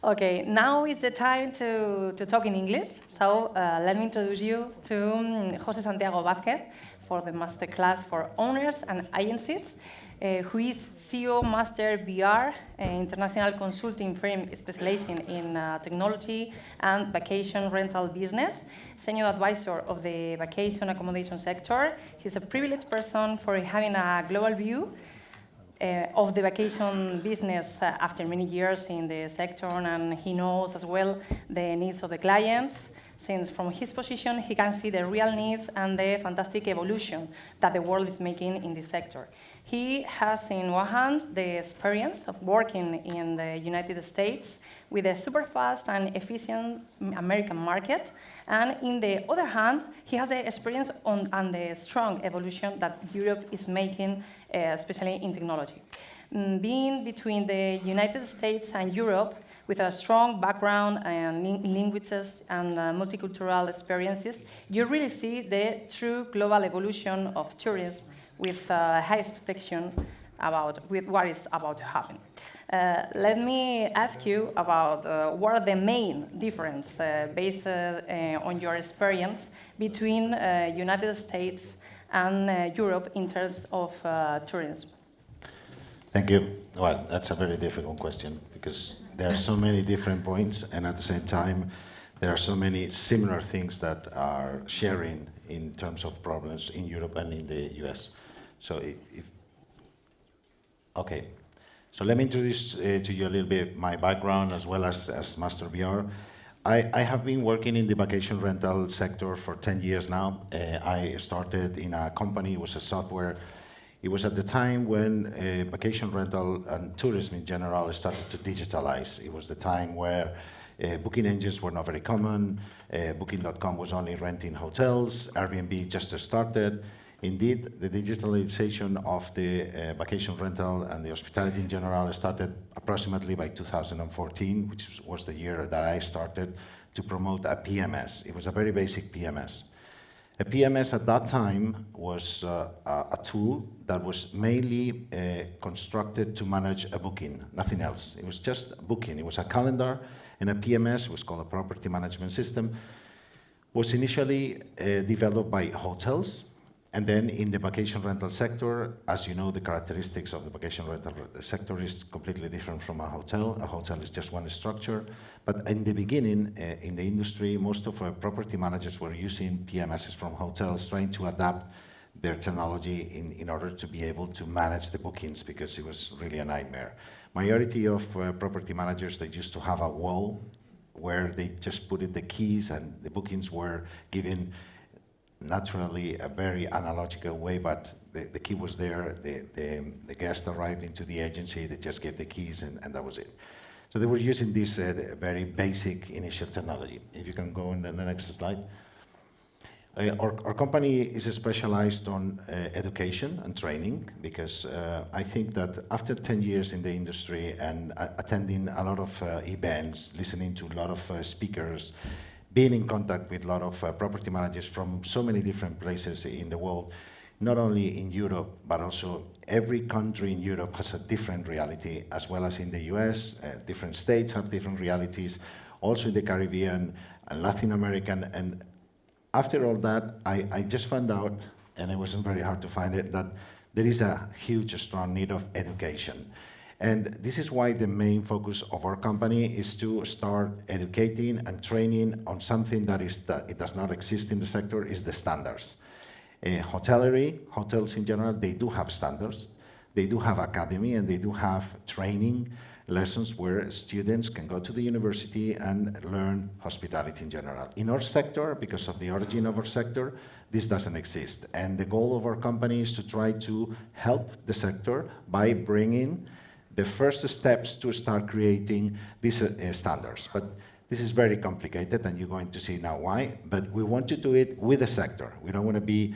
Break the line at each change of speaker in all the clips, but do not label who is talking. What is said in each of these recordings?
Okay, now is the time to talk in English. So let me introduce you to José Santiago Vázquez for the Masterclass for Owners and Agencies, who is CEO Master VR, international consulting firm specializing in technology and vacation rental business, senior advisor of the vacation accommodation sector. He's a privileged person for having a global view of the vacation business after many years in the sector, and he knows as well the needs of the clients, since from his position he can see the real needs and the fantastic evolution that the world is making in this sector. He has, in one hand, the experience of working in the United States with a super fast and efficient American market, and in the other hand, he has the experience on the strong evolution that Europe is making, especially in technology. Being between the United States and Europe, with a strong background in languages and multicultural experiences, you really see the true global evolution of tourism with high expectation with what is about to happen. Let me ask you about what are the main difference based on your experience between United States and Europe in terms of tourism.
Thank you. Well, that's a very difficult question because there are so many different points, and at the same time, there are so many similar things that are sharing in terms of problems in Europe and in the US. So okay. So let me introduce to you a little bit my background as well as Master VR. I have been working in the vacation rental sector for 10 years now. I started in a company, it was a software. It was at the time when vacation rental and tourism in general started to digitalize. It was the time where booking engines were not very common. Booking.com was only renting hotels. Airbnb just started. Indeed, the digitalization of the vacation rental and the hospitality in general started approximately by 2014, which was the year that I started to promote a PMS. It was a very basic PMS. A PMS at that time was a tool that was mainly constructed to manage a booking, nothing else. It was just booking. It was a calendar, and a PMS, it was called a property management system, was initially developed by hotels. And then in the vacation rental sector, as you know, the characteristics of the vacation rental sector is completely different from a hotel. A hotel is just one structure. But in the beginning, in the industry, most of our property managers were using PMSs from hotels, trying to adapt their technology in order to be able to manage the bookings, because it was really a nightmare. Majority of property managers, they used to have a wall where they just put in the keys, and the bookings were given naturally a very analogical way, but the key was there, the guest arrived into the agency, they just gave the keys, and that was it. So they were using this very basic initial technology. If you can go on the next slide. Our company is specialized on education and training, because I think that after 10 years in the industry and attending a lot of events, listening to a lot of speakers, being in contact with a lot of property managers from so many different places in the world, not only in Europe, but also every country in Europe has a different reality, as well as in the US. Different states have different realities, also in the Caribbean and Latin American. And after all that, I just found out, and it wasn't very hard to find it, that there is a huge, strong need of education. And this is why the main focus of our company is to start educating and training on something that it does not exist in the sector, is the standards. Hotels in general, they do have standards. They do have academy, and they do have training lessons where students can go to the university and learn hospitality in general. In our sector, because of the origin of our sector, this doesn't exist. And the goal of our company is to try to help the sector by bringing the first steps to start creating these standards. But this is very complicated, and you're going to see now why. But we want to do it with the sector. We don't want to be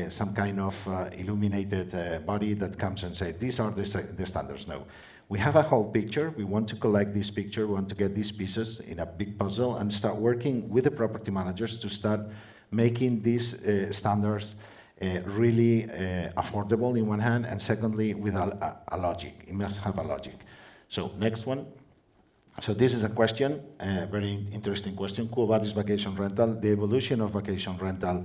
some kind of illuminated body that comes and says, these are the standards. No. We have a whole picture. We want to collect this picture. We want to get these pieces in a big puzzle and start working with the property managers to start making these standards really affordable in one hand, and secondly, with a logic. It must have a logic. So next one. So this is a question, a very interesting question. Quo vadis vacation rental? The evolution of vacation rental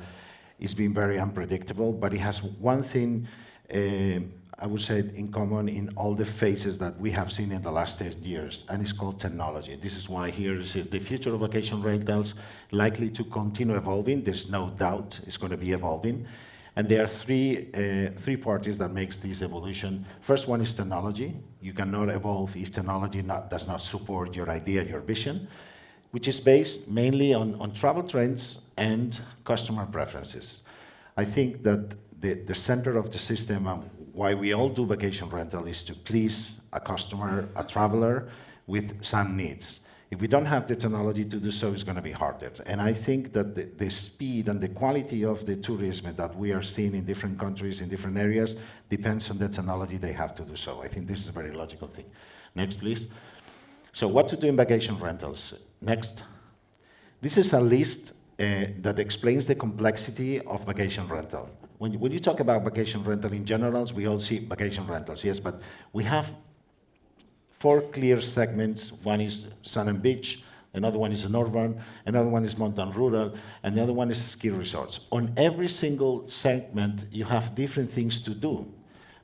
is being very unpredictable, but it has one thing, I would say, in common in all the phases that we have seen in the last 10 years, and it's called technology. This is why here is the future of vacation rentals likely to continue evolving. There's no doubt it's going to be evolving. And there are three parties that makes this evolution. First one is technology. You cannot evolve if technology does not support your idea, your vision, which is based mainly on travel trends and customer preferences. I think that the center of the system, why we all do vacation rental, is to please a customer, a traveler, with some needs. If we don't have the technology to do so, it's going to be harder. And I think that the speed and the quality of the tourism that we are seeing in different countries, in different areas, depends on the technology they have to do so. I think this is a very logical thing. Next, please. So what to do in vacation rentals? Next. This is a list that explains the complexity of vacation rental. When you talk about vacation rental in general, we all see vacation rentals, yes, but we have 4 clear segments. One is sun and beach, another one is an urban, another one is mountain rural, and the other one is ski resorts. On every single segment, you have different things to do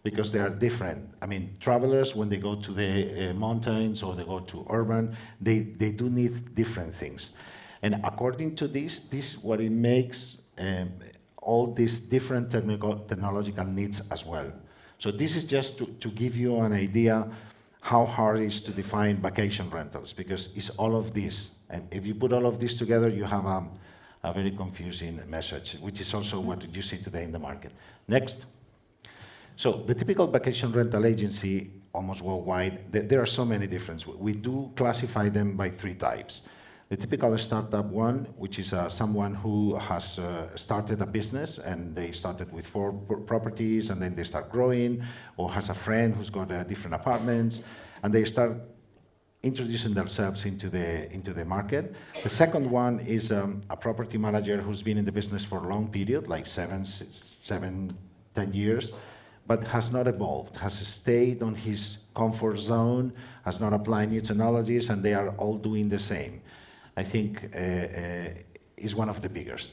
because they are different. I mean, travelers, when they go to the mountains or they go to urban, they do need different things. And according to this is what it makes all these different technological needs as well. So this is just to give you an idea how hard it is to define vacation rentals, because it's all of this. And if you put all of this together, you have a very confusing message, which is also what you see today in the market. Next. So the typical vacation rental agency, almost worldwide, there are so many differences. We do classify them by 3 types. The typical startup one, which is someone who has started a business and they started with 4 properties and then they start growing, or has a friend who's got different apartments, and they start introducing themselves into the market. The second one is a property manager who's been in the business for a long period, like 7, 10 years, but has not evolved, has stayed on his comfort zone, has not applied new technologies, and they are all doing the same. I think is one of the biggest.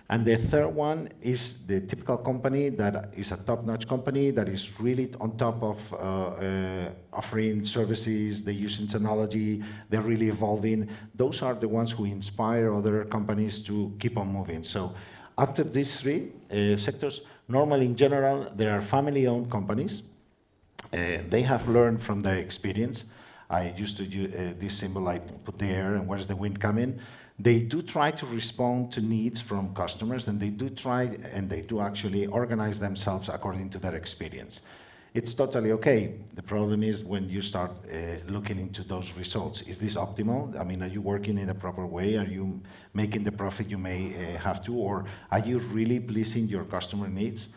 And the third one is the typical company that is a top-notch company that is really on top of offering services, they're using technology, they're really evolving. Those are the ones who inspire other companies to keep on moving. So after these 3 sectors, normally in general, there are family-owned companies. They have learned from their experience. I used to use this symbol, I put there, and where's the wind coming? They do try to respond to needs from customers, and they do actually organize themselves according to their experience. It's totally okay. The problem is when you start looking into those results. Is this optimal? I mean, are you working in the proper way? Are you making the profit you may have to? Or are you really pleasing your customer needs?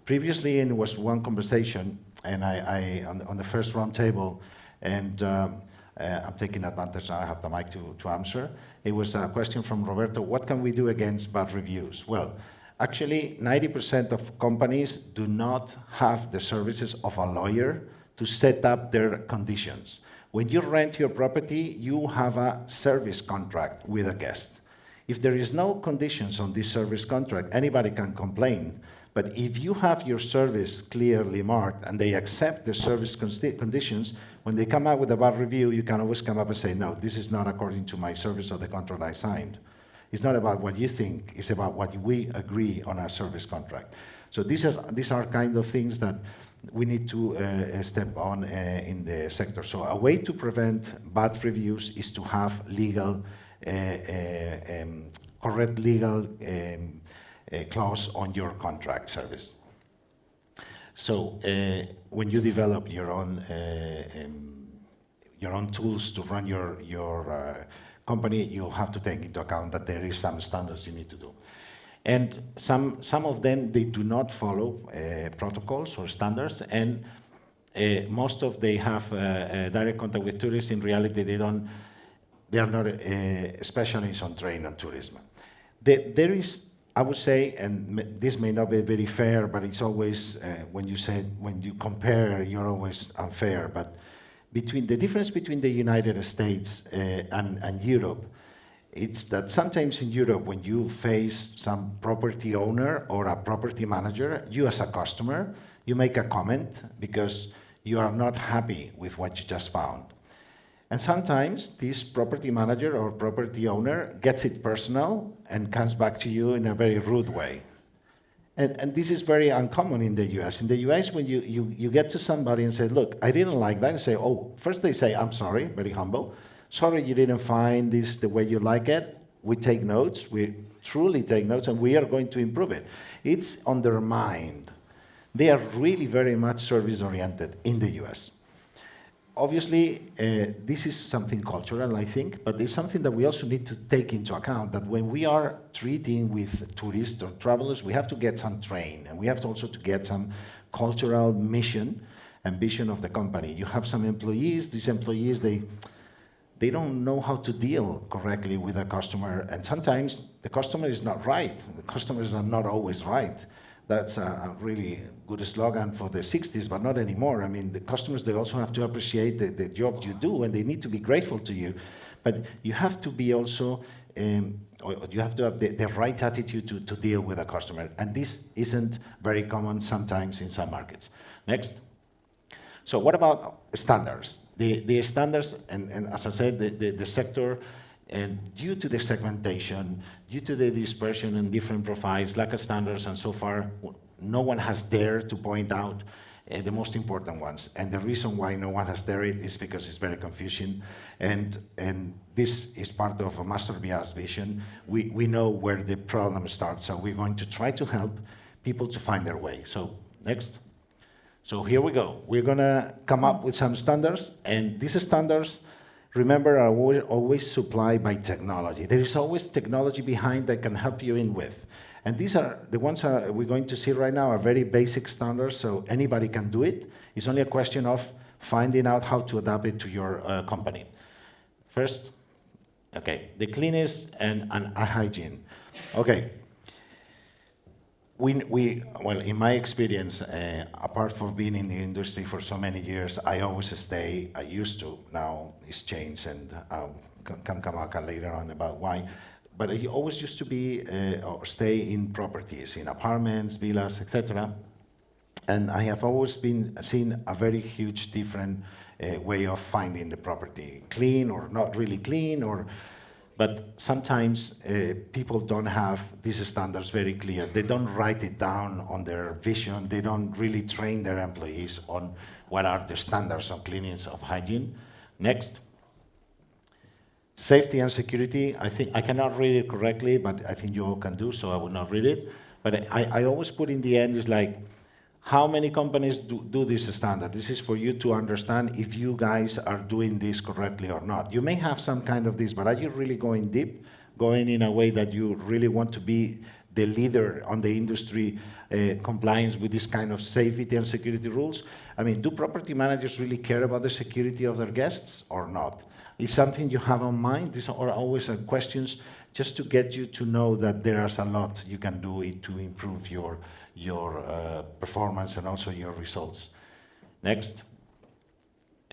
Previously, it was one conversation, and I on the first round table, and I'm taking advantage, I have the mic to answer. It was a question from Roberto, what can we do against bad reviews? Well, actually, 90% of companies do not have the services of a lawyer to set up their conditions. When you rent your property, you have a service contract with a guest. If there is no conditions on this service contract, anybody can complain. But if you have your service clearly marked and they accept the service conditions, when they come out with a bad review, you can always come up and say, no, this is not according to my service or the contract I signed. It's not about what you think, it's about what we agree on our service contract. So these are kind of things that we need to step on in the sector. So a way to prevent bad reviews is to have legal, correct legal clause on your contract service. So when you develop your own tools to run your company, you'll have to take into account that there is some standards you need to do. And some of them, they do not follow protocols or standards, and most of they have direct contact with tourists. In reality, they are not specialists on train and tourism. There is, I would say, and this may not be very fair, but it's always, when you compare, you're always unfair, but the difference between the United States and Europe, it's that sometimes in Europe, when you face some property owner or a property manager, you as a customer, you make a comment because you are not happy with what you just found. And sometimes this property manager or property owner gets it personal and comes back to you in a very rude way. And this is very uncommon in the US. In the US, when you get to somebody and say, look, I didn't like that, and say, oh, first they say, I'm sorry, very humble. Sorry you didn't find this the way you like it. We take notes, we truly take notes, and we are going to improve it. It's on their mind. They are really very much service-oriented in the US. Obviously, this is something cultural, I think, but it's something that we also need to take into account, that when we are treating with tourists or travelers, we have to get some train, and we have to also to get some cultural mission and vision of the company. You have some employees, these employees, they don't know how to deal correctly with a customer, and sometimes the customer is not right. The customers are not always right. That's a really good slogan for the 60s, but not anymore. I mean, the customers, they also have to appreciate the job you do, and they need to be grateful to you. But you have to be also, you have to have the right attitude to deal with a customer. And this isn't very common sometimes in some markets. Next. So what about standards? The standards, and as I said, the sector, and due to the segmentation, due to the dispersion in different profiles, lack of standards, and so far, no one has dared to point out the most important ones. And the reason why no one has dared it is because it's very confusing. And this is part of a Master VR's vision. We know where the problem starts, so we're going to try to help people to find their way. So, next. So here we go. We're gonna come up with some standards, and these standards, remember, are always supplied by technology. There is always technology behind that can help you in with. And these are, the ones we're going to see right now are very basic standards, so anybody can do it. It's only a question of finding out how to adapt it to your company. First, okay, the cleanliness and hygiene. Okay. Well, in my experience, apart from being in the industry for so many years, I always stay, I used to, now it's changed, and can come back later on about why, but I always used to be, or stay in properties, in apartments, villas, etc. And I have always seen a very huge different way of finding the property, clean or not really clean, but sometimes people don't have these standards very clear. They don't write it down on their vision. They don't really train their employees on what are the standards of cleanliness, of hygiene. Next. Safety and security. I think I cannot read it correctly, but I think you all can do, so I will not read it. But I always put in the end is like, how many companies do this standard? This is for you to understand if you guys are doing this correctly or not. You may have some kind of this, but are you really going deep, going in a way that you really want to be the leader on the industry compliance with this kind of safety and security rules? I mean, do property managers really care about the security of their guests or not? Is something you have on mind? These are always questions just to get you to know that there's a lot you can do to improve your performance and also your results. Next.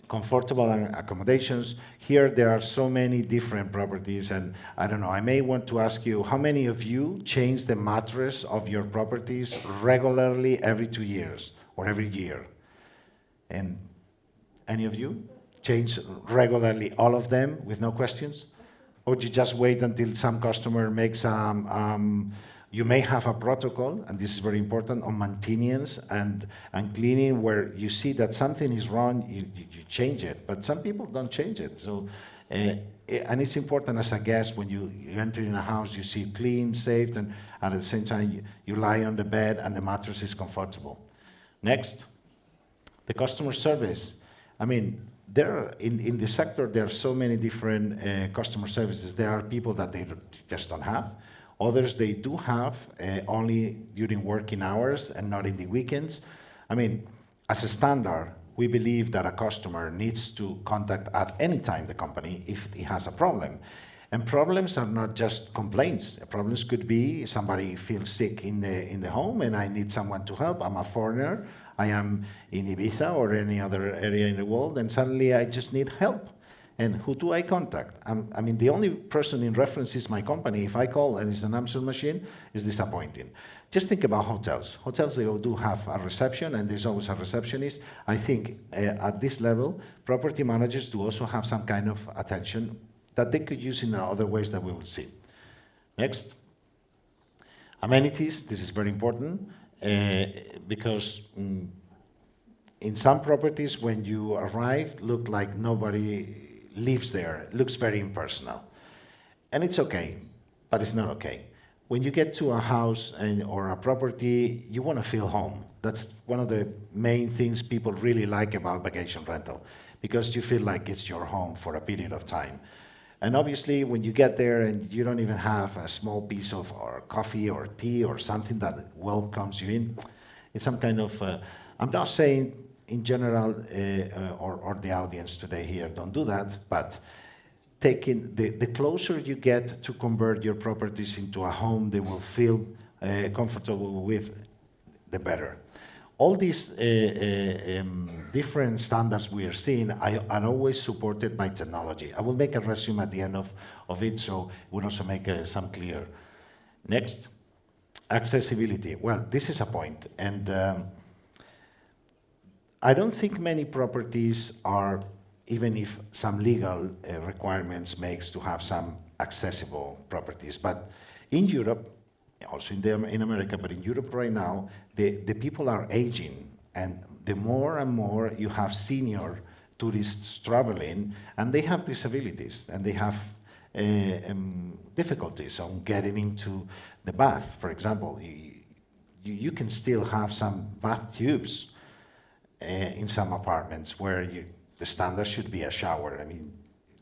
Comfortable accommodations. Here there are so many different properties, and I don't know, I may want to ask you, how many of you change the mattress of your properties regularly every 2 years or every year? And any of you change regularly all of them with no questions? Or do you just wait until some customer makes you may have a protocol, and this is very important, on maintenance and cleaning, where you see that something is wrong, you change it. But some people don't change it. So, and it's important as a guest, when you enter in a house, you see clean, safe, and at the same time, you lie on the bed and the mattress is comfortable. Next, the customer service. I mean, in the sector, there are so many different customer services. There are people that they just don't have. Others, they do have only during working hours and not in the weekends. I mean, as a standard, we believe that a customer needs to contact at any time the company if he has a problem. And problems are not just complaints. Problems could be somebody feels sick in the home and I need someone to help. I'm a foreigner. I am in Ibiza or any other area in the world, and suddenly I just need help. And who do I contact? I mean, the only person in reference is my company. If I call and it's an answer machine, it's disappointing. Just think about hotels. Hotels, they do have a reception, and there's always a receptionist. I think at this level, property managers do also have some kind of attention that they could use in other ways that we will see. Next. Amenities, this is very important, because in some properties, when you arrive, look like nobody lives there. It looks very impersonal. And it's okay, but it's not okay. When you get to a house or a property, you want to feel home. That's one of the main things people really like about vacation rental, because you feel like it's your home for a period of time. And obviously, when you get there and you don't even have a small piece of or coffee or tea or something that welcomes you in, it's some kind of, I'm not saying in general, or the audience today here, don't do that, but taking the closer you get to convert your properties into a home they will feel comfortable with, the better. All these different standards we are seeing are always supported by technology. I will make a resume at the end of it, so it will also make some clear. Next, accessibility. Well, this is a point, and I don't think many properties are, even if some legal requirements makes to have some accessible properties. But in Europe, also in America, but in Europe right now, the people are aging, and the more and more you have senior tourists traveling, and they have disabilities, and they have difficulties on getting into the bath. For example, you can still have some bath tubes in some apartments where the standard should be a shower. I mean,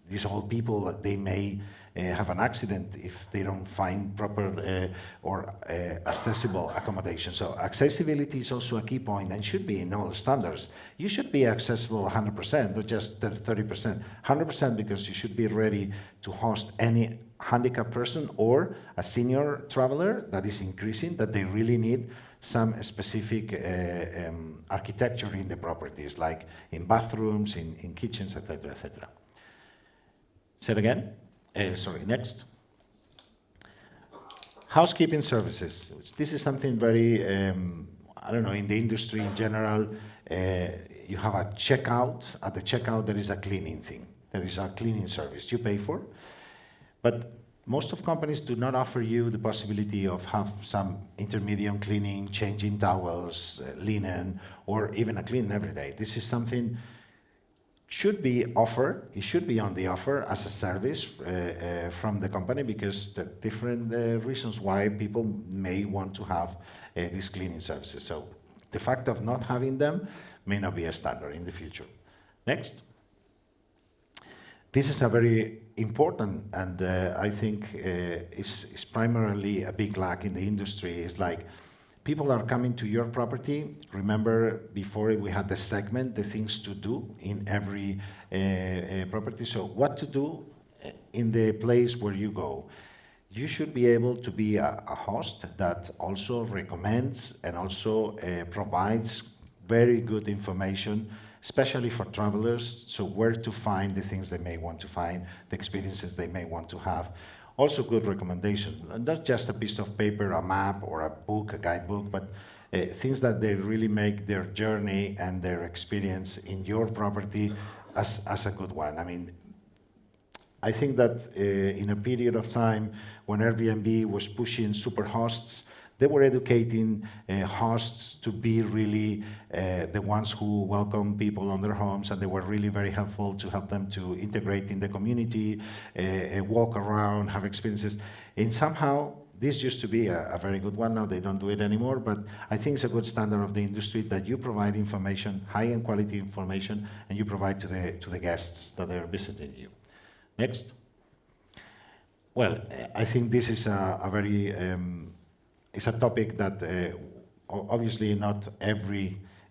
these old people, they may have an accident if they don't find proper or accessible accommodation. So accessibility is also a key point and should be in all standards. You should be accessible 100%, not just 30%. 100% because you should be ready to host any handicapped person or a senior traveler that is increasing, that they really need some specific architecture in the properties, like in bathrooms, in kitchens, etc., etc. Say it again. Sorry, next. Housekeeping services. This is something very, I don't know, in the industry in general, you have a checkout. At the checkout, there is a cleaning thing. There is a cleaning service you pay for. But most of companies do not offer you the possibility of have some intermediate cleaning, changing towels, linen, or even a clean every day. This is something should be offered. It should be on the offer as a service from the company, because the different reasons why people may want to have these cleaning services. So the fact of not having them may not be a standard in the future. Next. This is a very important, and I think is primarily a big lack in the industry. It's like people are coming to your property. Remember, before we had the segment, the things to do in every property. So what to do in the place where you go. You should be able to be a host that also recommends and also provides very good information, especially for travelers, so where to find the things they may want to find, the experiences they may want to have. Also good recommendations, not just a piece of paper, a map, or a book, a guidebook, but things that they really make their journey and their experience in your property as a good one. I mean, I think that in a period of time when Airbnb was pushing super hosts, they were educating hosts to be really the ones who welcome people on their homes, and they were really very helpful to help them to integrate in the community, walk around, have experiences. And somehow, this used to be a very good one. Now they don't do it anymore, but I think it's a good standard of the industry that you provide information, high-end quality information, and you provide to the guests that are visiting you. Next. Well, I think this is a very it's a topic that obviously not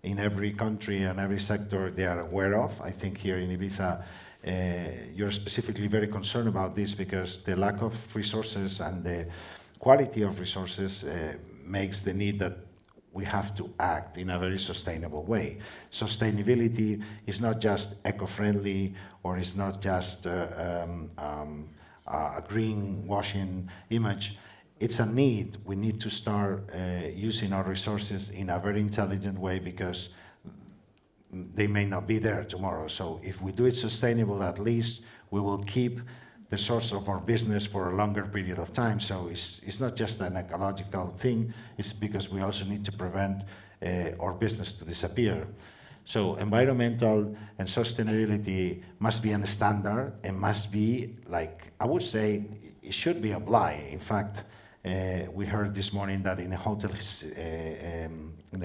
in every country and every sector they are aware of. I think here in Ibiza, you're specifically very concerned about this because the lack of resources and the quality of resources makes the need that we have to act in a very sustainable way. Sustainability is not just eco-friendly, or is not just a greenwashing image. It's a need. We need to start using our resources in a very intelligent way, because they may not be there tomorrow. So if we do it sustainable, at least we will keep the source of our business for a longer period of time. So it's not just an ecological thing, it's because we also need to prevent our business to disappear. So environmental and sustainability must be a standard, and must be, like, I would say, it should be applied. In fact, we heard this morning that in the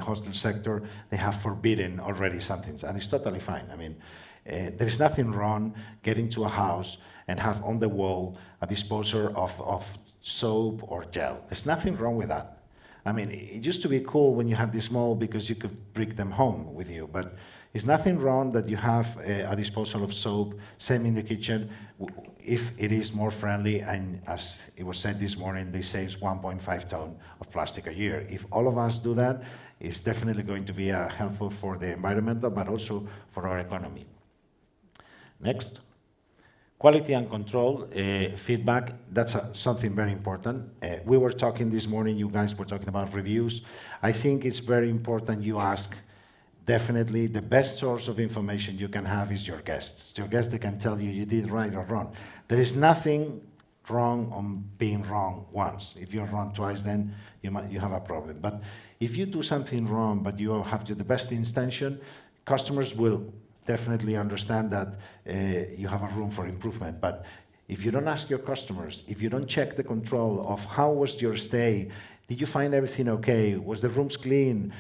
hostel sector, they have forbidden already something, and it's totally fine. I mean, there is nothing wrong getting to a house and have on the wall a disposer of soap or gel. There's nothing wrong with that. I mean, it used to be cool when you had this mall because you could bring them home with you, but it's nothing wrong that you have a disposal of soap, same in the kitchen, if it is more friendly, and as it was said this morning, they save 1.5 tons of plastic a year. If all of us do that, it's definitely going to be helpful for the environmental, but also for our economy. Next. Quality and control, feedback, that's something very important. We were talking this morning, you guys were talking about reviews. I think it's very important you ask. Definitely the best source of information you can have is your guests. Your guests, they can tell you did right or wrong. There is nothing wrong on being wrong once. If you're wrong twice, then you have a problem. But if you do something wrong, but you have the best intention, customers will definitely understand that you have a room for improvement. But if you don't ask your customers, if you don't check the control of how was your stay, did you find everything okay? Was the rooms clean?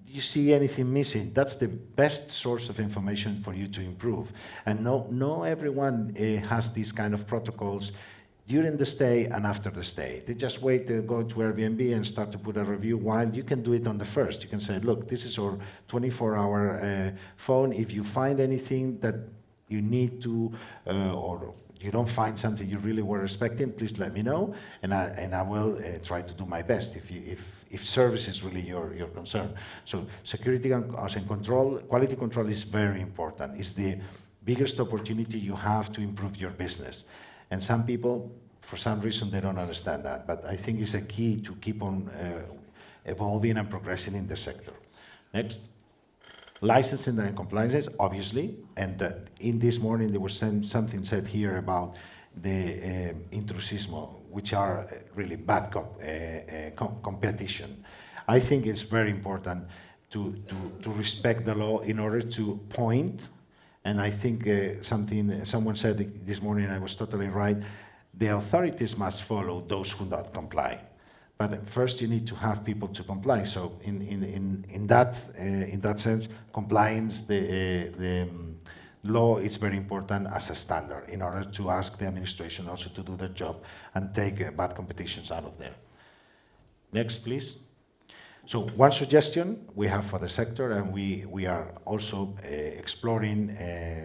Did you see anything missing? That's the best source of information for you to improve. And no everyone has these kind of protocols during the stay and after the stay. They just wait to go to Airbnb and start to put a review, while you can do it on the first. You can say, look, this is our 24-hour phone. If you find anything that you need to, or you don't find something you really were expecting, please let me know, and I will try to do my best if service is really your concern. So security and control, quality control is very important. It's the biggest opportunity you have to improve your business. And some people, for some reason, they don't understand that. But I think it's a key to keep on evolving and progressing in the sector. Next. Licensing and compliance, obviously. And in this morning, there was something said here about the intrusismo, which are really bad competition. I think it's very important to respect the law in order to point. And I think someone said this morning, and I was totally right, the authorities must follow those who don't comply. But first you need to have people to comply. So in that sense, compliance, the law is very important as a standard in order to ask the administration also to do their job and take bad competitions out of there. Next, please. So one suggestion we have for the sector, and we are also exploring,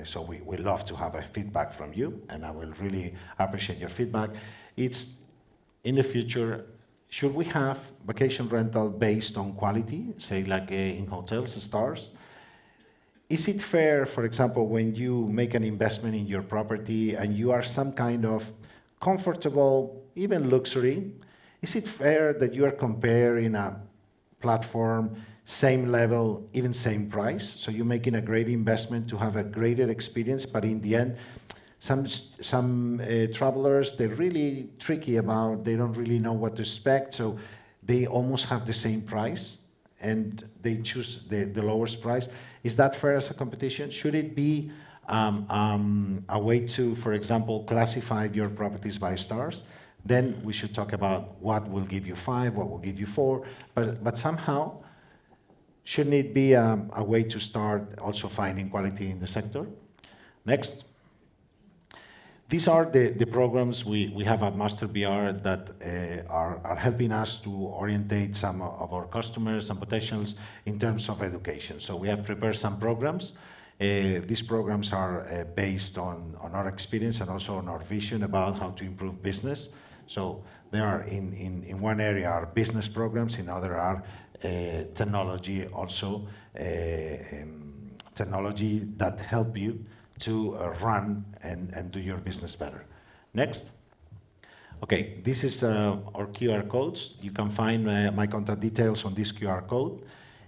so we love to have a feedback from you, and I will really appreciate your feedback. It's, in the future, should we have vacation rental based on quality, say like in hotels and stars? Is it fair, for example, when you make an investment in your property and you are some kind of comfortable, even luxury, is it fair that you are comparing a platform, same level, even same price? So you're making a great investment to have a greater experience, but in the end, some travelers, they're really tricky about, they don't really know what to expect, so they almost have the same price, and they choose the lowest price. Is that fair as a competition? Should it be a way to, for example, classify your properties by stars? Then we should talk about what will give you 5, what will give you 4, but somehow, shouldn't it be a way to start also finding quality in the sector? Next. These are the programs we have at Master VR that are helping us to orientate some of our customers and potentials in terms of education. So we have prepared some programs. These programs are based on our experience and also on our vision about how to improve business. So there are, in one area are business programs, in other are technology also, technology that help you to run and do your business better. Next. Okay, this is our QR codes. You can find my contact details on this QR code.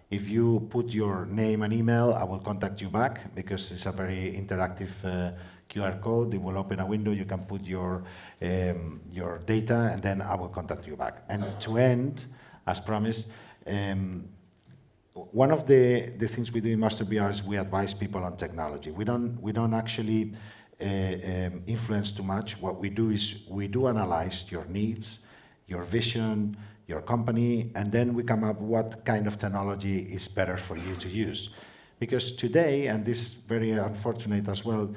If you put your name and email, I will contact you back because it's a very interactive QR code. It will open a window. You can put your data, and then I will contact you back. And to end, as promised, one of the things we do in Master VR is we advise people on technology. We don't actually influence too much. What we do is we do analyze your needs, your vision, your company, and then we come up with what kind of technology is better for you to use. Because today, and this is very unfortunate as well,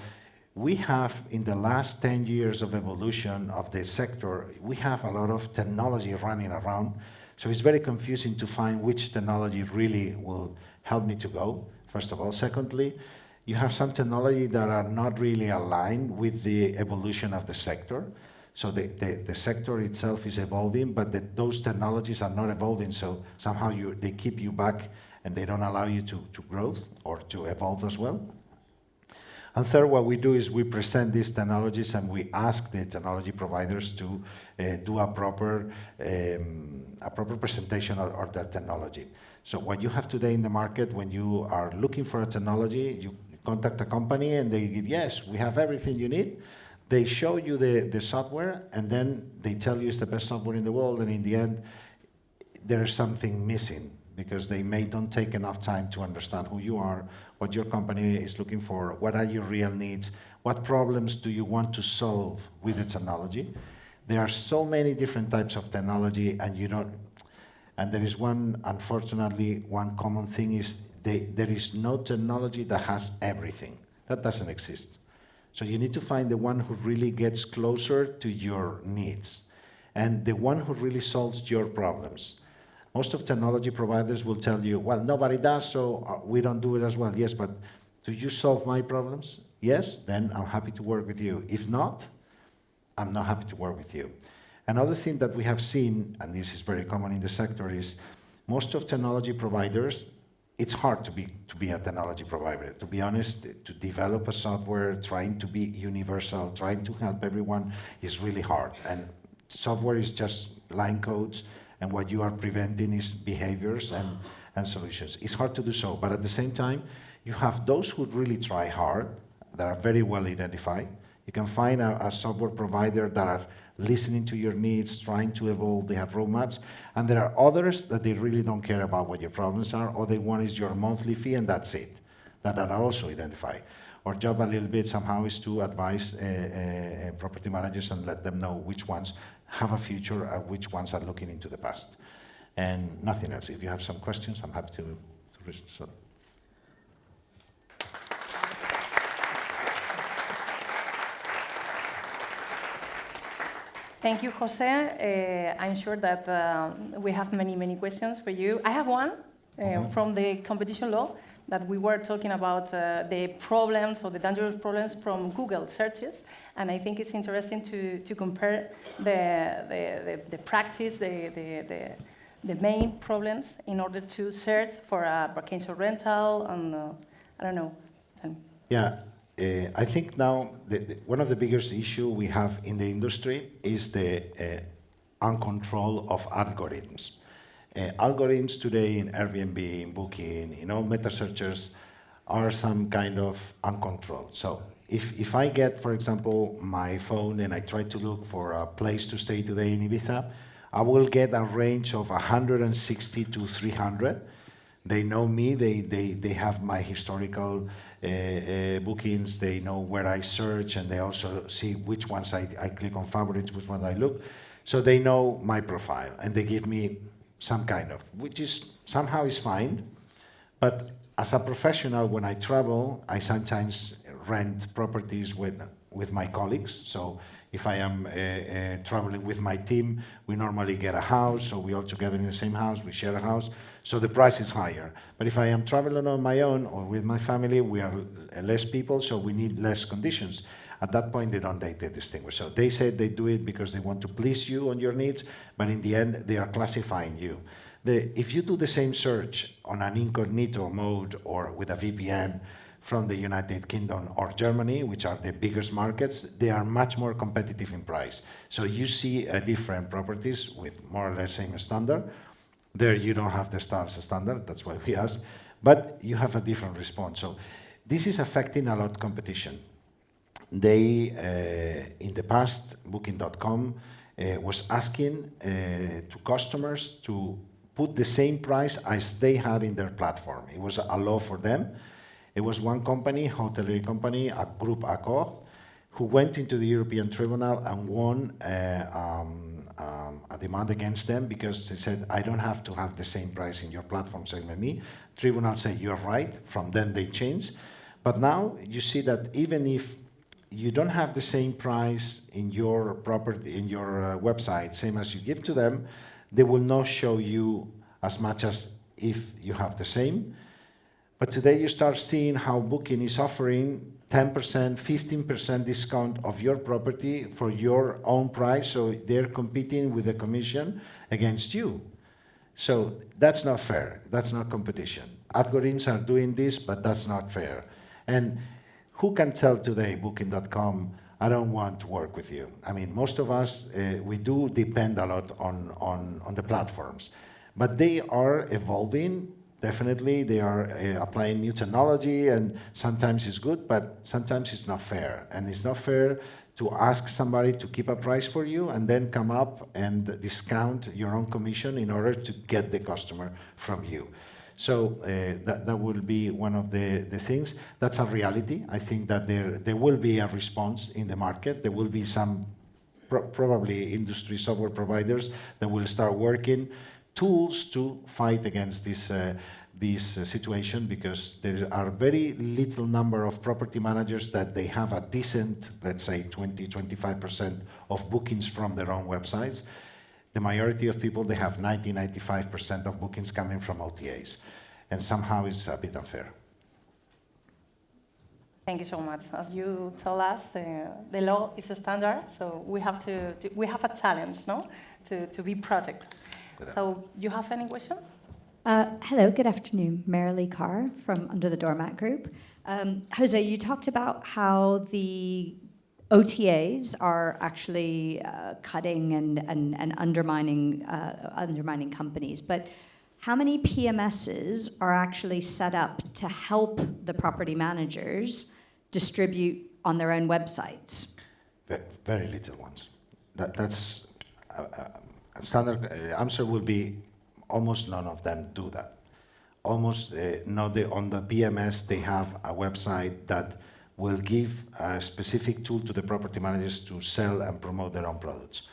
we have, in the last 10 years of evolution of the sector, we have a lot of technology running around. So it's very confusing to find which technology really will help me to go, first of all. Secondly, you have some technology that are not really aligned with the evolution of the sector. So the sector itself is evolving, but those technologies are not evolving, so somehow they keep you back and they don't allow you to grow or to evolve as well. And third, what we do is we present these technologies and we ask the technology providers to do a proper presentation of their technology. So what you have today in the market, when you are looking for a technology, you contact a company and they give, yes, we have everything you need. They show you the software and then they tell you it's the best software in the world, and in the end, there is something missing because they don't take enough time to understand who you are, what your company is looking for, what are your real needs, what problems do you want to solve with the technology. There are so many different types of technology, and there is unfortunately, one common thing is there is no technology that has everything. That doesn't exist. So you need to find the one who really gets closer to your needs and the one who really solves your problems. Most of technology providers will tell you, well, nobody does, so we don't do it as well. Yes, but do you solve my problems? Yes, then I'm happy to work with you. If not, I'm not happy to work with you. Another thing that we have seen, and this is very common in the sector, is most of technology providers, it's hard to be a technology provider. To be honest, to develop a software, trying to be universal, trying to help everyone is really hard. And software is just line codes, and what you are preventing is behaviors and solutions. It's hard to do so, but at the same time, you have those who really try hard, that are very well identified. You can find a software provider that are listening to your needs, trying to evolve, they have roadmaps, and there are others that they really don't care about what your problems are, all they want is your monthly fee and that's it, that are also identified. Our job a little bit somehow is to advise property managers and let them know which ones have a future and which ones are looking into the past. And nothing else. If you have some questions, I'm happy to respond.
Thank you, Jose. I'm sure that we have many questions for you. I have one from the competition law, that we were talking about the problems or the dangerous problems from Google searches, and I think it's interesting to compare the practice, the main problems in order to search for a vacation rental, and I don't know.
Yeah. I think now one of the biggest issues we have in the industry is the uncontrol of algorithms. Algorithms today in Airbnb, in Booking, in all meta searchers are some kind of uncontrolled. So if I get, for example, my phone and I try to look for a place to stay today in Ibiza, I will get a range of 160 to 300. They know me, they have my historical bookings, they know where I search, and they also see which ones I click on favorites, which ones I look. So they know my profile, and they give me some kind of, which is somehow is fine. But as a professional, when I travel, I sometimes rent properties with my colleagues. So if I am traveling with my team, we normally get a house, so we all together in the same house, we share a house, so the price is higher. But if I am traveling on my own or with my family, we are less people, so we need less conditions. At that point, they distinguish. So they said they do it because they want to please you on your needs, but in the end, they are classifying you. If you do the same search on an incognito mode or with a VPN from the United Kingdom or Germany, which are the biggest markets, they are much more competitive in price. So you see different properties with more or less same standard. There you don't have the stars standard, that's why we ask, but you have a different response. So this is affecting a lot competition. They, in the past, Booking.com was asking to customers to put the same price as they had in their platform. It was a law for them. It was one company, hotelier company, a group Accor, who went into the European Tribunal and won a demand against them because they said, I don't have to have the same price in your platform, same as me. Tribunal said, you're right. From then they changed. But now you see that even if you don't have the same price in your property, in your website, same as you give to them, they will not show you as much as if you have the same. But today you start seeing how Booking is offering 10%, 15% discount of your property for your own price, so they're competing with the commission against you. So that's not fair, that's not competition. Algorithms are doing this, but that's not fair. And who can tell today, Booking.com, I don't want to work with you? I mean, most of us, we do depend a lot on the platforms, but they are evolving. Definitely, they are applying new technology, and sometimes it's good, but sometimes it's not fair. And it's not fair to ask somebody to keep a price for you and then come up and discount your own commission in order to get the customer from you. So that will be one of the things. That's a reality. I think that there will be a response in the market. There will be some probably industry software providers that will start working tools to fight against this situation, because there are very little number of property managers that they have a decent, let's say 20-25% of bookings from their own websites. The majority of people, they have 90-95% of bookings coming from OTAs, and somehow it's a bit unfair.
Thank you so much. As you told us, the law is a standard, so we have a challenge, no, to be protected. So, you have any question?
Hello, good afternoon. Marilee Carr from Under the Doormat Group. Jose, you talked about how the OTAs are actually cutting and undermining companies, but how many PMSs are actually set up to help the property managers distribute on their own websites?
Very little ones. That's a standard answer will be almost none of them do that. Almost on the PMS, they have a website that will give a specific tool to the property managers to sell and promote their own products.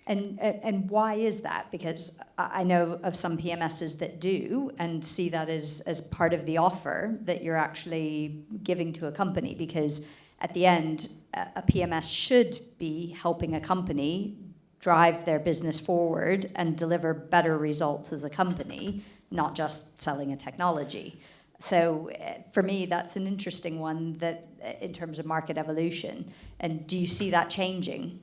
And why is that? Because I know of some PMSs that do and see that as part of the offer that you're actually giving to a company, because at the end, a PMS should be helping a company drive their business forward and deliver better results as a company, not just selling a technology. So for me, that's an interesting one that in terms of market evolution. And do you see that changing?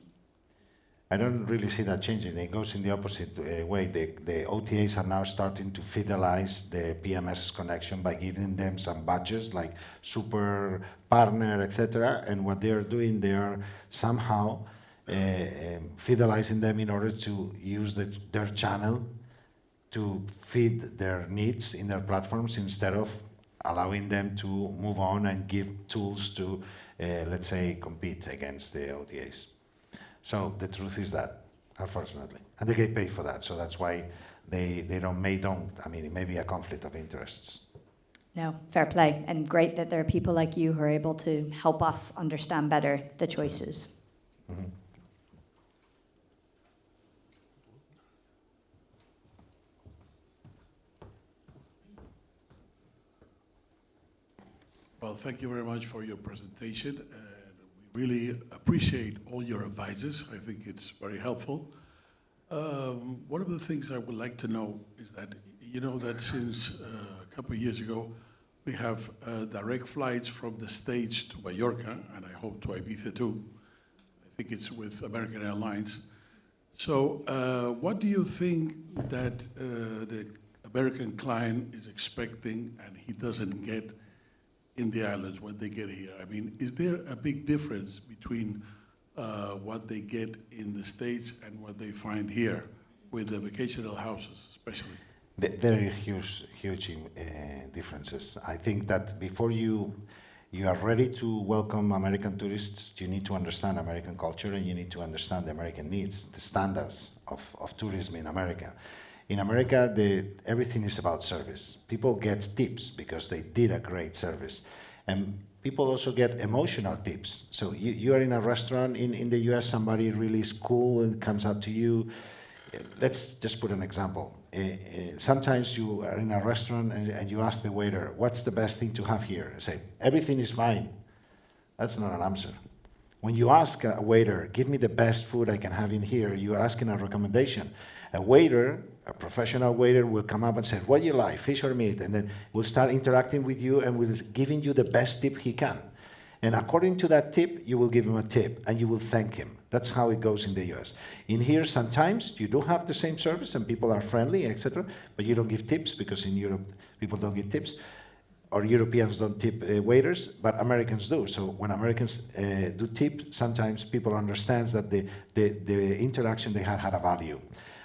I don't really see that changing. It goes in the opposite way. The OTAs are now starting to fidelize the PMS connection by giving them some badges like super partner, etc. And what they are doing, they are somehow fidelizing them in order to use their channel to feed their needs in their platforms, instead of allowing them to move on and give tools to, let's say, compete against the OTAs. So the truth is that, unfortunately, and they get paid for that. So that's why they don't. I mean, it may be a conflict of interests.
No, fair play, and great that there are people like you who are able to help us understand better the choices. Mm-hmm.
Well, thank you very much for your presentation. We really appreciate all your advices. I think it's very helpful. One of the things I would like to know is that, you know, that since a couple of years ago, We have direct flights from the States to Mallorca, and I hope to Ibiza too. I think it's with American Airlines. So what do you think that the American client is expecting and he doesn't get in the islands when they get here? I mean, is there a big difference between what they get in the States and what they find here with the vacational houses, especially?
There are huge differences. I think that before you are ready to welcome American tourists, you need to understand American culture and you need to understand the American needs, the standards of tourism in America. In America, everything is about service. People get tips because they did a great service. And people also get emotional tips. So you are in a restaurant in the US, somebody really is cool and comes up to you. Let's just put an example. Sometimes you are in a restaurant and you ask the waiter, what's the best thing to have here? I say, everything is fine. That's not an answer. When you ask a waiter, give me the best food I can have in here, you are asking a recommendation. A waiter, a professional waiter, will come up and say, what do you like, fish or meat? And then will start interacting with you and will giving you the best tip he can. And according to that tip, you will give him a tip and you will thank him. That's how it goes in the US. In here, sometimes you do have the same service and people are friendly, etc., but you don't give tips because in Europe, people don't give tips. Or Europeans don't tip waiters, but Americans do. So when Americans do tip, sometimes people understand that the interaction they had a value.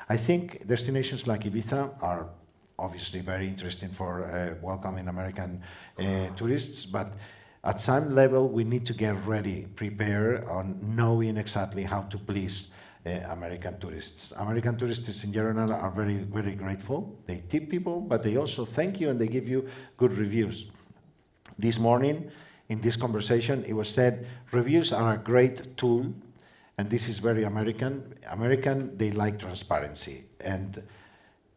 I think destinations like Ibiza are obviously very interesting for welcoming American tourists, but at some level, we need to get ready, prepare on knowing exactly how to please American tourists. American tourists in general are very, very grateful. They tip people, but they also thank you and they give you good reviews. This morning, in this conversation, it was said, reviews are a great tool, and this is very American. American, they like transparency. And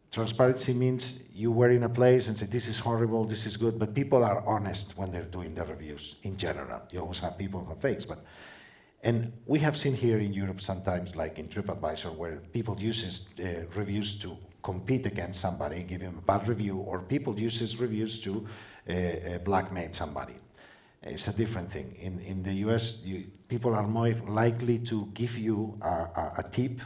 transparency means you were in a place and say, this is horrible, this is good, but people are honest when they're doing the reviews in general. You always have people who are fakes, but and we have seen here in Europe sometimes, like in TripAdvisor, where people use reviews to compete against somebody, give him a bad review, or people use reviews to blackmail somebody. It's a different thing. In the US, people are more likely to give you a tip,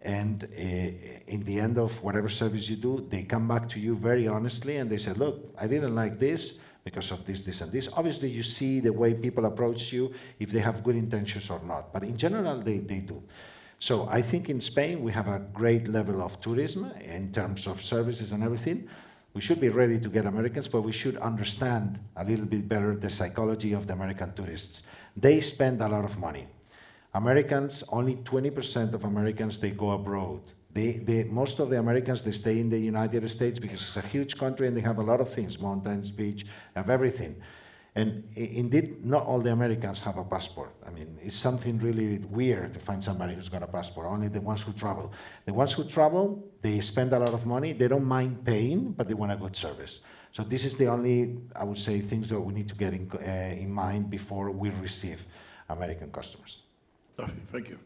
and in the end of whatever service you do, they come back to you very honestly and they say, look, I didn't like this because of this, this, and this. Obviously, you see the way people approach you, if they have good intentions or not. But in general, they do. So I think in Spain, we have a great level of tourism in terms of services and everything. We should be ready to get Americans, but we should understand a little bit better the psychology of the American tourists. They spend a lot of money. Americans, only 20% of Americans, they go abroad. Most of the Americans, they stay in the United States because it's a huge country and they have a lot of things, mountains, beach, have everything. And indeed, not all the Americans have a passport. I mean, it's something really weird to find somebody who's got a passport, only the ones who travel. The ones who travel, they spend a lot of money, they don't mind paying, but they want a good service. So this is the only, I would say, things that we need to get in mind before we receive American customers.
Thank you.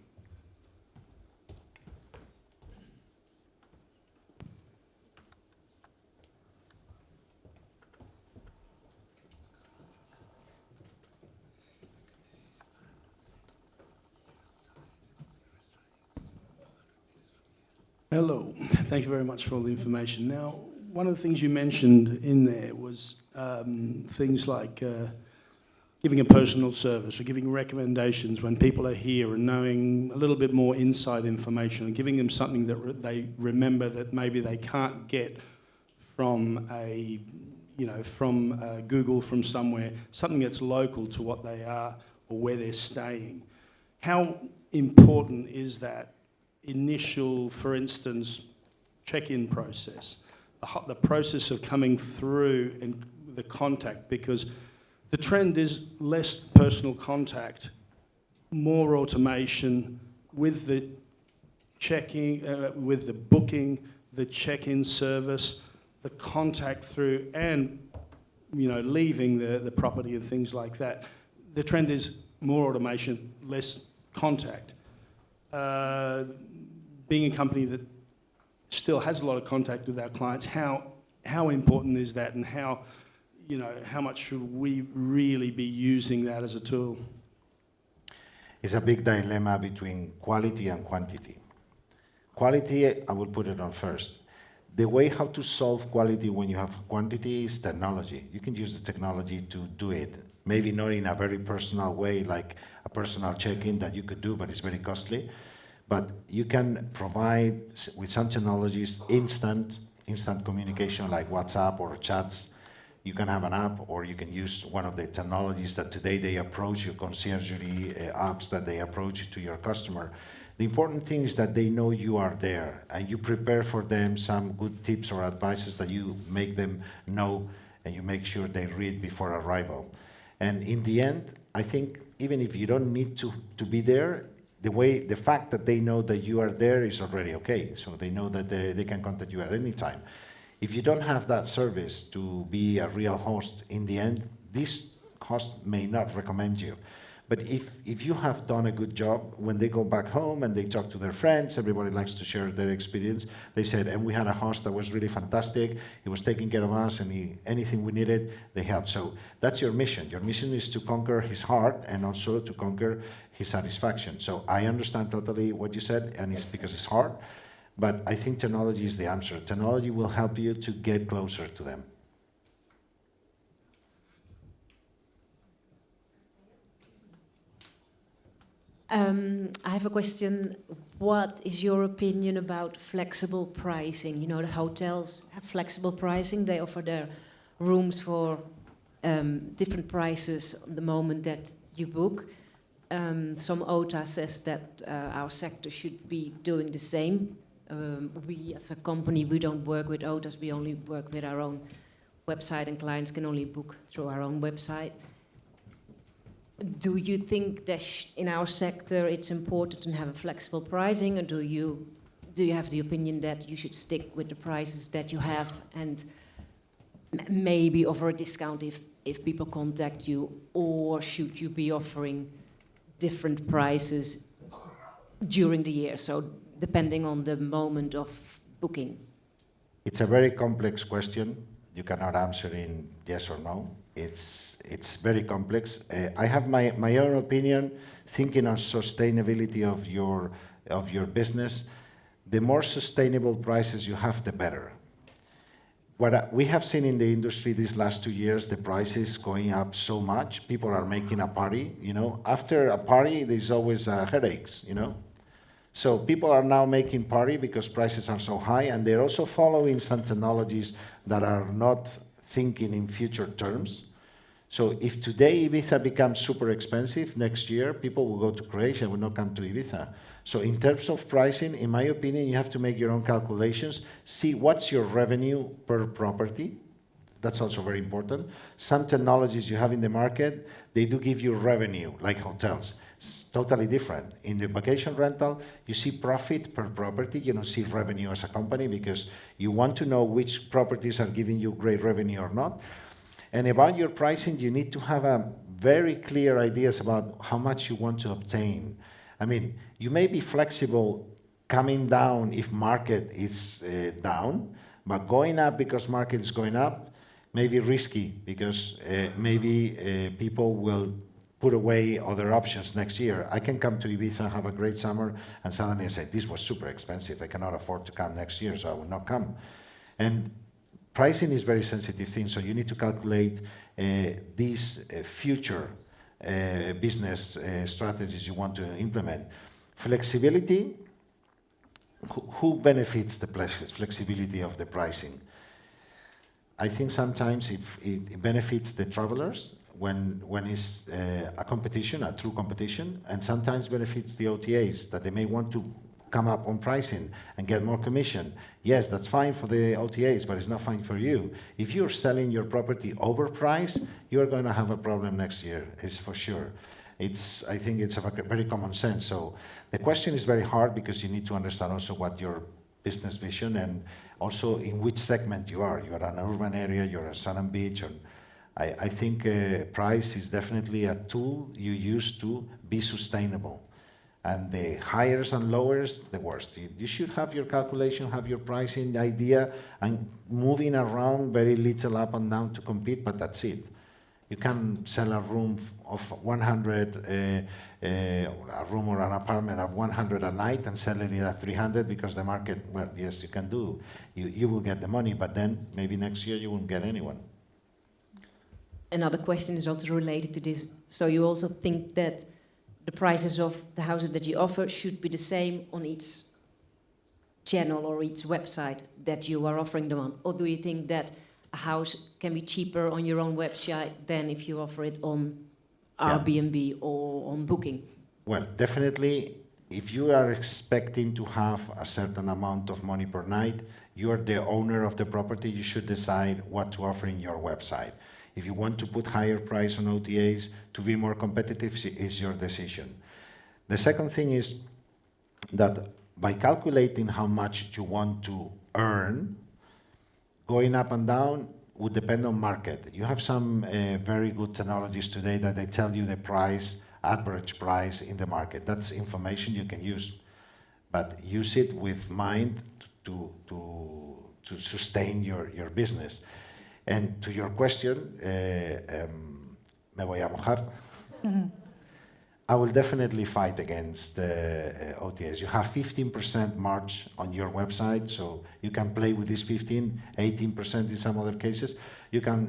Hello, thank you very much for all the information. Now, one of the things you mentioned in there was things like giving a personal service or giving recommendations when people are here and knowing a little bit more inside information and giving them something that they remember that maybe they can't get from Google, from somewhere, something that's local to what they are or where they're staying. How important is that initial, for instance, check-in process, the process of coming through and the contact, because the trend is less personal contact, more automation with the checking, with the booking, the check-in service, the contact through, and leaving the property and things like that. The trend is more automation, less contact. Being a company that still has a lot of contact with our clients, how important is that, and how you know, how much should we really be using that as a tool?
It's a big dilemma between quality and quantity. Quality, I will put it on first. The way how to solve quality when you have quantity is technology. You can use the technology to do it. Maybe not in a very personal way, like a personal check-in that you could do, but it's very costly. But you can provide, with some technologies, instant communication like WhatsApp or chats. You can have an app, or you can use one of the technologies that today they approach your conciergerie apps that they approach to your customer. The important thing is that they know you are there, and you prepare for them some good tips or advices that you make them know, and you make sure they read before arrival. And in the end, I think even if you don't need to be there, the fact that they know that you are there is already okay. So they know that they can contact you at any time. If you don't have that service to be a real host, in the end, this host may not recommend you. But if you have done a good job, when they go back home and they talk to their friends, everybody likes to share their experience. They said, and we had a host that was really fantastic. He was taking care of us, and anything we needed, they helped. So that's your mission. Your mission is to conquer his heart and also to conquer his satisfaction. So I understand totally what you said, and it's because it's hard. But I think technology is the answer. Technology will help you to get closer to them.
I have a question. What is your opinion about flexible pricing? You know, the hotels have flexible pricing. They offer their rooms for different prices the moment that you book. Some OTA says that our sector should be doing the same. We, as a company, we don't work with OTAs. We only work with our own website, and clients can only book through our own website. Do you think that in our sector it's important to have a flexible pricing, or do you have the opinion that you should stick with the prices that you have and maybe offer a discount if people contact you, or should you be offering different prices during the year, so depending on the moment of booking?
It's a very complex question. You cannot answer in yes or no. It's very complex. I have my own opinion, thinking on sustainability of your business. The more sustainable prices you have, the better. What we have seen in the industry these last 2 years, the prices going up so much, people are making a party, you know. After a party, there's always headaches, you know. So people are now making party because prices are so high, and they're also following some technologies that are not thinking in future terms. So if today Ibiza becomes super expensive, next year people will go to Croatia, will not come to Ibiza. So in terms of pricing, in my opinion, you have to make your own calculations, see what's your revenue per property. That's also very important. Some technologies you have in the market, they do give you revenue, like hotels. It's totally different. In the vacation rental, you see profit per property. You don't see revenue as a company because you want to know which properties are giving you great revenue or not. And about your pricing, you need to have a very clear ideas about how much you want to obtain. I mean, you may be flexible coming down if market is down, but going up because market is going up may be risky because maybe people will put away other options next year. I can come to Ibiza, have a great summer, and suddenly I say, this was super expensive. I cannot afford to come next year, so I will not come. And pricing is a very sensitive thing, so you need to calculate these future business strategies you want to implement. Flexibility, who benefits the flexibility of the pricing? I think sometimes it benefits the travelers when it's a competition, a true competition, and sometimes benefits the OTAs that they may want to come up on pricing and get more commission. Yes, that's fine for the OTAs, but it's not fine for you. If you're selling your property overpriced, you're going to have a problem next year, it's for sure. I think it's a very common sense. So the question is very hard because you need to understand also what your business vision and also in which segment you are. You're an urban area, you're a sun and beach. And I think price is definitely a tool you use to be sustainable. And the highest and lowest, the worst. You should have your calculation, have your pricing idea, and moving around very little up and down to compete, but that's it. You can sell a room of 100, a room or an apartment of 100 a night and sell it at 300 because the market, well, yes, you can do. You will get the money, but then maybe next year you won't get anyone.
Another question is also related to this. So you also think that the prices of the houses that you offer should be the same on each channel or each website that you are offering them on? Or do you think that a house can be cheaper on your own website than if you offer it on Airbnb or on Booking?
Well, definitely, if you are expecting to have a certain amount of money per night, you are the owner of the property, you should decide what to offer in your website. If you want to put higher price on OTAs to be more competitive, is your decision. The second thing is that by calculating how much you want to earn, going up and down would depend on market. You have some very good technologies today that they tell you the price, average price in the market. That's information you can use, but use it with mind to sustain your business. And to your question, me voy a mojar. I will definitely fight against OTAs. You have 15% margin on your website, so you can play with this 15, 18% in some other cases. You can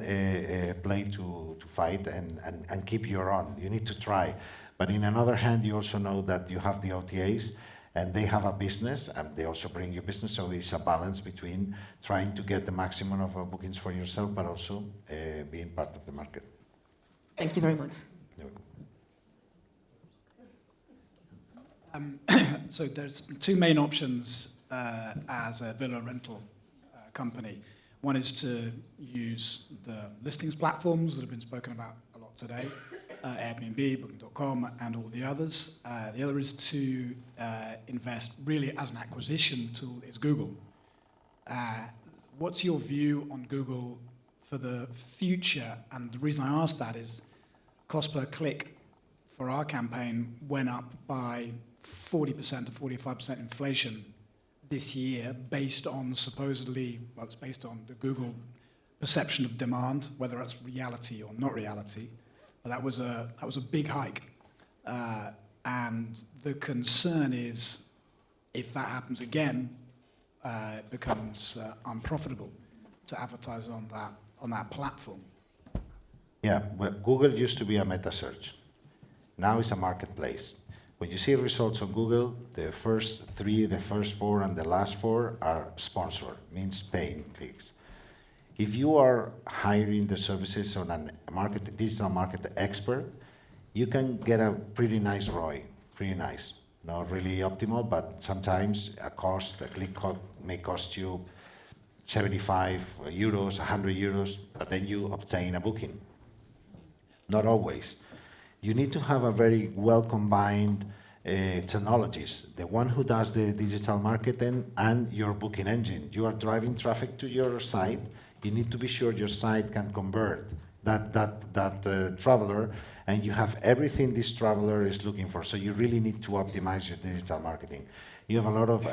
play to fight and keep your own. You need to try. But in another hand, you also know that you have the OTAs, and they have a business, and they also bring you business, so it's a balance between trying to get the maximum of bookings for yourself, but also being part of the market.
Thank you very much.
You're welcome.
So there's two main options as a villa rental company. One is to use the listings platforms that have been spoken about a lot today, Airbnb, Booking.com, and all the others. The other is to invest really as an acquisition tool is Google. What's your view on Google for the future? And the reason I ask that is cost per click for our campaign went up by 40% to 45% inflation this year based on supposedly, well, it's based on the Google perception of demand, whether that's reality or not reality. But that was a big hike. And the concern is if that happens again, it becomes unprofitable to advertise on that platform.
Yeah, well, Google used to be a meta search. Now it's a marketplace. When you see results on Google, the first 3, the first 4, and the last 4 are sponsored, means paying clicks. If you are hiring the services on a digital market expert, you can get a pretty nice ROI, pretty nice. Not really optimal, but sometimes a click may cost you 75 euros, 100 euros, but then you obtain a booking. Not always. You need to have a very well combined technologies. The one who does the digital marketing and your booking engine. You are driving traffic to your site. You need to be sure your site can convert that traveler, and you have everything this traveler is looking for. So you really need to optimize your digital marketing. You have a lot of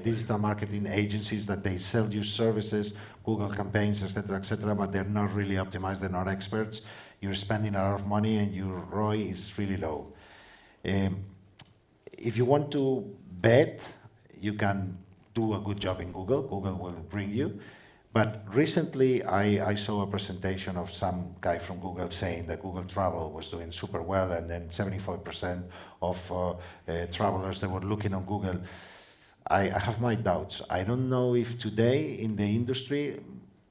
digital marketing agencies that they sell you services, Google campaigns, etc., but they're not really optimized. They're not experts. You're spending a lot of money, and your ROI is really low. If you want to bet, you can do a good job in Google. Google will bring you. But recently, I saw a presentation of some guy from Google saying that Google Travel was doing super well, and then 74% of travelers that were looking on Google. I have my doubts. I don't know if today in the industry,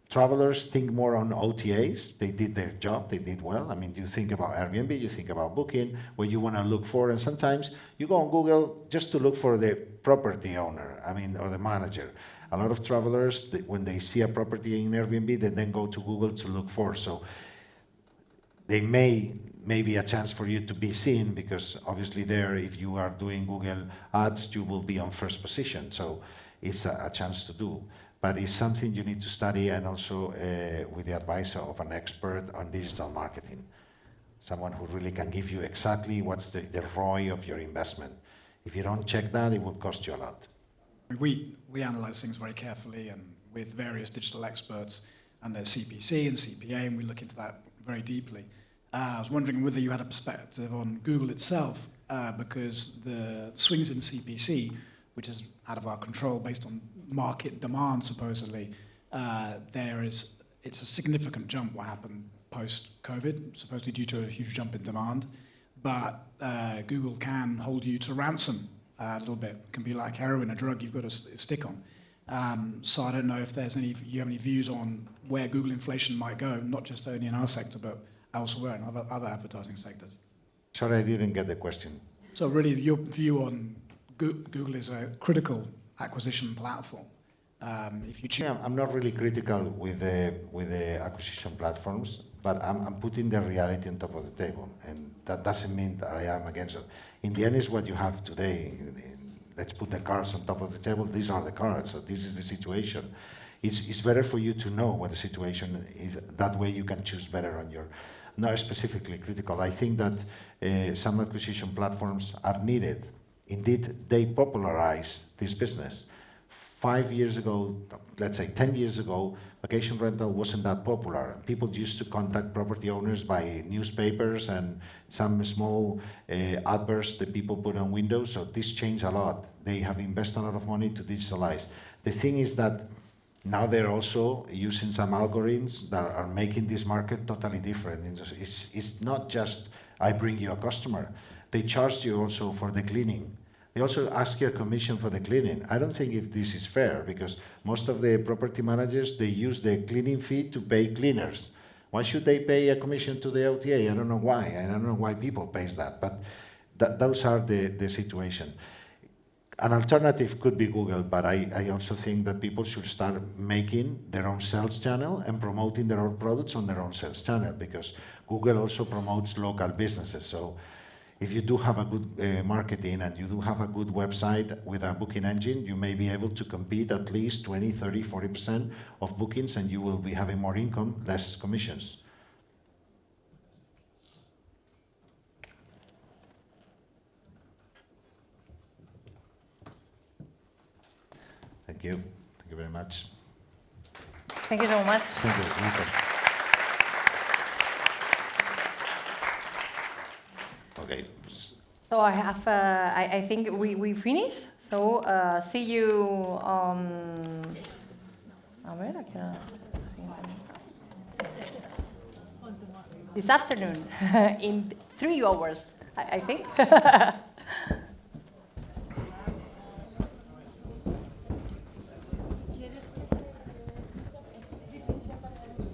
travelers think more on OTAs. They did their job, they did well. I mean, you think about Airbnb, you think about Booking, where you want to look for, and sometimes you go on Google just to look for the property owner, or the manager. A lot of travelers, when they see a property in Airbnb, they then go to Google to look for. So they may be a chance for you to be seen, because obviously there, if you are doing Google ads, you will be on first position. So it's a chance to do. But it's something you need to study, and also with the advice of an expert on digital marketing. Someone who really can give you exactly what's the ROI of your investment. If you don't check that, it will cost you a lot.
We analyse things very carefully and with various digital experts, and there's CPC and CPA, and we look into that very deeply. I was wondering whether you had a perspective on Google itself, because the swings in CPC, which is out of our control based on market demand supposedly, it's a significant jump what happened post-COVID, supposedly due to a huge jump in demand. But Google can hold you to ransom a little bit. It can be like heroin, a drug you've got to stick on. So I don't know if you have any views on where Google inflation might go, not just only in our sector, but elsewhere in other advertising sectors.
Sorry, I didn't get the question.
So really, your view on Google is a critical acquisition platform. If you choose,
Yeah, I'm not really critical with the acquisition platforms, but I'm putting the reality on top of the table, and that doesn't mean that I am against it. In the end, is what you have today. Let's put the cards on top of the table. These are the cards, so this is the situation. It's better for you to know what the situation is. That way you can choose better on your, not specifically critical. I think that some acquisition platforms are needed. Indeed, they popularize this business. 5 years ago, let's say 10 years ago, vacation rental wasn't that popular. People used to contact property owners by newspapers and some small adverts that people put on windows, so this changed a lot. They have invested a lot of money to digitalize. The thing is that now they're also using some algorithms that are making this market totally different. It's not just, I bring you a customer. They charge you also for the cleaning. They also ask you a commission for the cleaning. I don't think if this is fair, because most of the property managers, they use the cleaning fee to pay cleaners. Why should they pay a commission to the OTA? I don't know why. I don't know why people pay that, but those are the situation. An alternative could be Google, but I also think that people should start making their own sales channel and promoting their own products on their own sales channel, because Google also promotes local businesses. So if you do have a good marketing and you do have a good website with a booking engine, you may be able to compete at least 20, 30, 40% of bookings, and you will be having more income, less commissions. Thank you. Thank you very much.
Thank you so much.
Thank you. Welcome. Okay.
So I have, I think we finished. So see you on, a ver, this afternoon in 3 hours, I think.